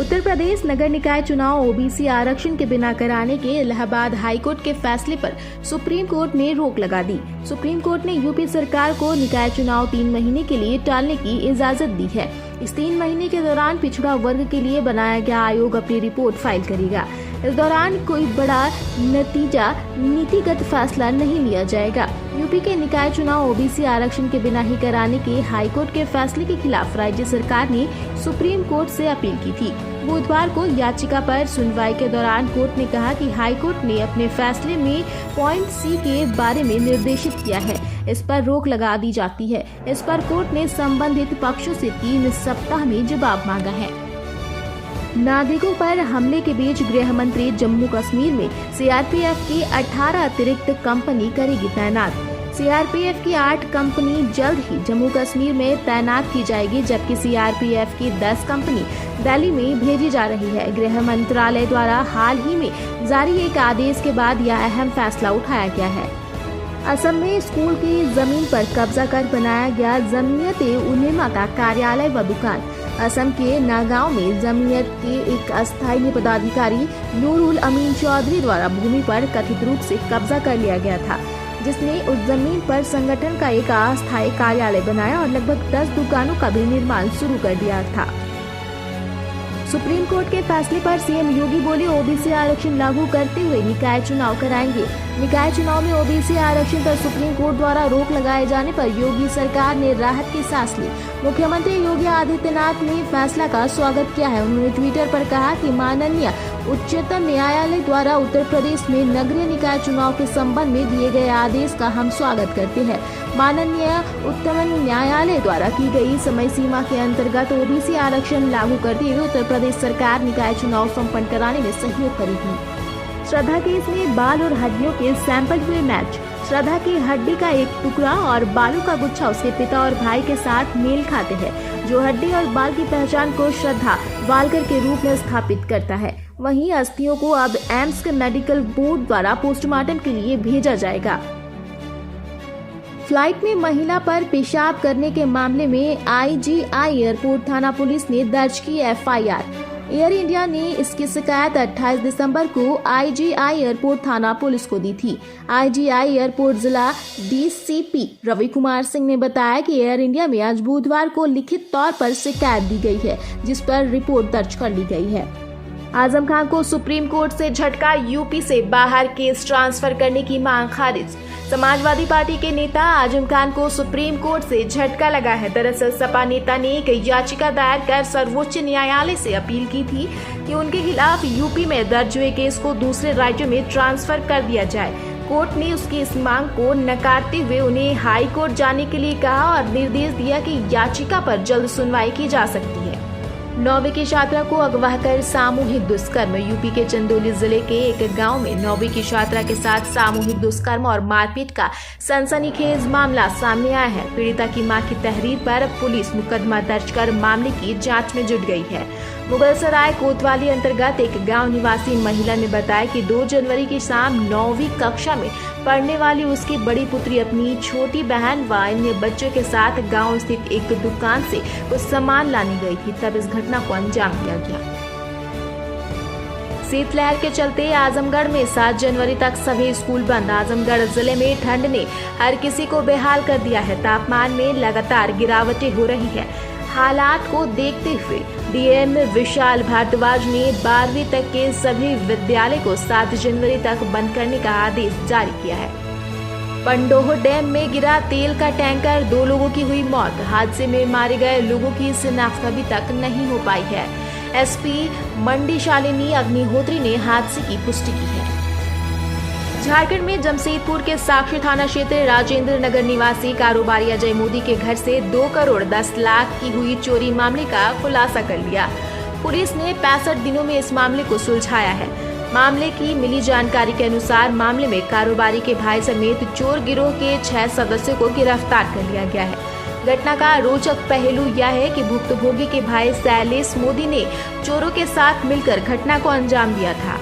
उत्तर प्रदेश नगर निकाय चुनाव ओबीसी आरक्षण के बिना कराने के इलाहाबाद हाईकोर्ट के फैसले पर सुप्रीम कोर्ट ने रोक लगा दी। सुप्रीम कोर्ट ने यूपी सरकार को निकाय चुनाव 3 महीने के लिए टालने की इजाजत दी है। इस 3 महीने के दौरान पिछड़ा वर्ग के लिए बनाया गया आयोग अपनी रिपोर्ट फाइल करेगा। इस दौरान कोई बड़ा नीतिगत फैसला नहीं लिया जाएगा। यूपी के निकाय चुनाव ओबीसी आरक्षण के बिना ही कराने के हाईकोर्ट के फैसले के खिलाफ राज्य सरकार ने सुप्रीम कोर्ट से अपील की थी। बुधवार को याचिका पर सुनवाई के दौरान कोर्ट ने कहा कि हाईकोर्ट ने अपने फैसले में पॉइंट सी के बारे में निर्देशित किया है, इस पर रोक लगा दी जाती है। इस पर कोर्ट ने संबंधित पक्षों से 3 सप्ताह में जवाब मांगा है। नागरिकों पर हमले के बीच गृह मंत्री जम्मू कश्मीर में सीआरपीएफ की 18 अतिरिक्त कंपनी करेगी तैनात। सीआरपीएफ की 8 कंपनी जल्द ही जम्मू कश्मीर में तैनात की जाएगी, जबकि सीआरपीएफ की 10 कंपनी दिल्ली में भेजी जा रही है। गृह मंत्रालय द्वारा हाल ही में जारी एक आदेश के बाद यह अहम फैसला उठाया गया है। असम में स्कूल की जमीन पर कब्जा कर बनाया गया जमीयत-ए-उलेमा का कार्यालय व दुकान। असम के नागांव में जमीयत के एक अस्थायी पदाधिकारी नूरुल अमीन चौधरी द्वारा भूमि पर कथित रूप से कब्जा कर लिया गया था, जिसने उस जमीन पर संगठन का एक अस्थायी कार्यालय बनाया और लगभग 10 दुकानों का भी निर्माण शुरू कर दिया था। सुप्रीम कोर्ट के फैसले पर सीएम योगी बोले, ओबीसी आरक्षण लागू करते हुए निकाय चुनाव कराएंगे। निकाय चुनाव में ओबीसी आरक्षण पर सुप्रीम कोर्ट द्वारा रोक लगाए जाने पर योगी सरकार ने राहत की सांस ली। मुख्यमंत्री योगी आदित्यनाथ ने फैसला का स्वागत किया है। उन्होंने ट्विटर पर कहा कि माननीय उच्चतम न्यायालय द्वारा उत्तर प्रदेश में नगरीय निकाय चुनाव के संबंध में दिए गए आदेश का हम स्वागत करते हैं। माननीय उच्चतम न्यायालय द्वारा की गई समय सीमा के अंतर्गत ओबीसी आरक्षण लागू करते हुए उत्तर प्रदेश सरकार निकाय चुनाव संपन्न कराने में सहयोग करेगी। श्रद्धा केस में बाल और हड्डियों के सैंपल हुए मैच। श्रद्धा की हड्डी का एक टुकड़ा और बालों का गुच्छा उसके पिता और भाई के साथ मेल खाते हैं, जो हड्डी और बाल की पहचान को श्रद्धा वालकर के रूप में स्थापित करता है। वहीं अस्थियों को अब एम्स के मेडिकल बोर्ड द्वारा पोस्टमार्टम के लिए भेजा जाएगा। फ्लाइट में महिला पर पेशाब करने के मामले में आईजीआई एयरपोर्ट थाना पुलिस ने दर्ज की एफआईआर। एयर इंडिया ने इसकी शिकायत 28 दिसंबर को आईजीआई एयरपोर्ट थाना पुलिस को दी थी। आईजीआई एयरपोर्ट जिला डीसीपी रवि कुमार सिंह ने बताया कि एयर इंडिया में आज बुधवार को लिखित तौर पर शिकायत दी गई है, जिस पर रिपोर्ट दर्ज कर ली गई है। आजम खान को सुप्रीम कोर्ट से झटका, यूपी से बाहर केस ट्रांसफर करने की मांग खारिज। समाजवादी पार्टी के नेता आजम खान को सुप्रीम कोर्ट से झटका लगा है। दरअसल सपा नेता ने एक याचिका दायर कर सर्वोच्च न्यायालय से अपील की थी कि उनके खिलाफ यूपी में दर्ज हुए केस को दूसरे राज्यों में ट्रांसफर कर दिया जाए। कोर्ट ने उसकी इस मांग को नकारते हुए उन्हें हाई कोर्ट जाने के लिए कहा और निर्देश दिया कि याचिका पर जल्द सुनवाई की जा सकती है। 9वीं की छात्रा को अगवा कर सामूहिक दुष्कर्म। यूपी के चंदौली जिले के एक गांव में 9वीं की छात्रा के साथ सामूहिक दुष्कर्म और मारपीट का सनसनीखेज मामला सामने आया है। पीड़िता की मां की तहरीर पर पुलिस मुकदमा दर्ज कर मामले की जांच में जुट गई है। मुगलसराय कोतवाली अंतर्गत एक गांव निवासी महिला ने बताया कि 2 जनवरी की शाम 9वीं कक्षा में पढ़ने वाली उसकी बड़ी पुत्री अपनी छोटी बहन व अन्य बच्चों के साथ गांव स्थित एक दुकान से कुछ सामान लाने गई थी, तब इस घटना को अंजाम दिया गया। शीतलहर के चलते आजमगढ़ में 7 जनवरी तक सभी स्कूल बंद। आजमगढ़ जिले में ठंड ने हर किसी को बेहाल कर दिया है। तापमान में लगातार गिरावटें हो रही है। हालात को देखते हुए डीएम विशाल भारद्वाज ने 12वीं तक के सभी विद्यालय को 7 जनवरी तक बंद करने का आदेश जारी किया है। पंडोह डैम में गिरा तेल का टैंकर, 2 लोगों की हुई मौत। हादसे में मारे गए लोगों की शिनाख्त अभी तक नहीं हो पाई है। एसपी मंडी शालिनी अग्निहोत्री ने हादसे की पुष्टि की है। झारखंड में जमशेदपुर के साक्षी थाना क्षेत्र राजेंद्र नगर निवासी कारोबारी अजय मोदी के घर से 2 करोड़ 10 लाख की हुई चोरी मामले का खुलासा कर लिया। पुलिस ने 65 दिनों में इस मामले को सुलझाया है। मामले की मिली जानकारी के अनुसार मामले में कारोबारी के भाई समेत चोर गिरोह के 6 सदस्यों को गिरफ्तार कर लिया गया है। घटना का रोचक पहलू यह है कि भुक्तभोगी के भाई शैलेश मोदी ने चोरों के साथ मिलकर घटना को अंजाम दिया था।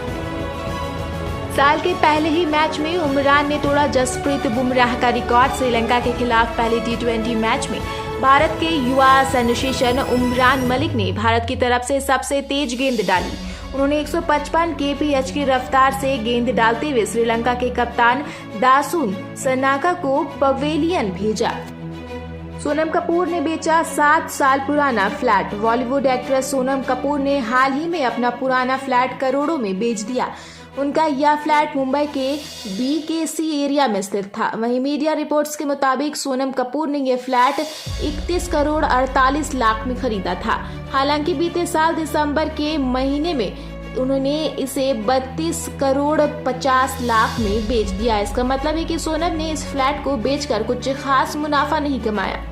साल के पहले ही मैच में उमरान ने तोड़ा जसप्रीत बुमराह का रिकॉर्ड। श्रीलंका के खिलाफ पहले T20 मैच में भारत के युवा सेंसेशन उमरान मलिक ने भारत की तरफ से सबसे तेज गेंद डाली। उन्होंने 155 kph की रफ्तार से गेंद डालते हुए श्रीलंका के कप्तान दासुन सनाका को पवेलियन भेजा। सोनम कपूर ने बेचा 7 साल पुराना फ्लैट। बॉलीवुड एक्ट्रेस सोनम कपूर ने हाल ही में अपना पुराना फ्लैट करोड़ों में बेच दिया। उनका यह फ्लैट मुंबई के BKC एरिया में स्थित था। वहीं मीडिया रिपोर्ट्स के मुताबिक सोनम कपूर ने यह फ्लैट 31 करोड़ 48 लाख में खरीदा था। हालांकि बीते साल दिसंबर के महीने में उन्होंने इसे 32 करोड़ 50 लाख में बेच दिया। इसका मतलब है कि सोनम ने इस फ्लैट को बेचकर कुछ खास मुनाफा नहीं कमाया।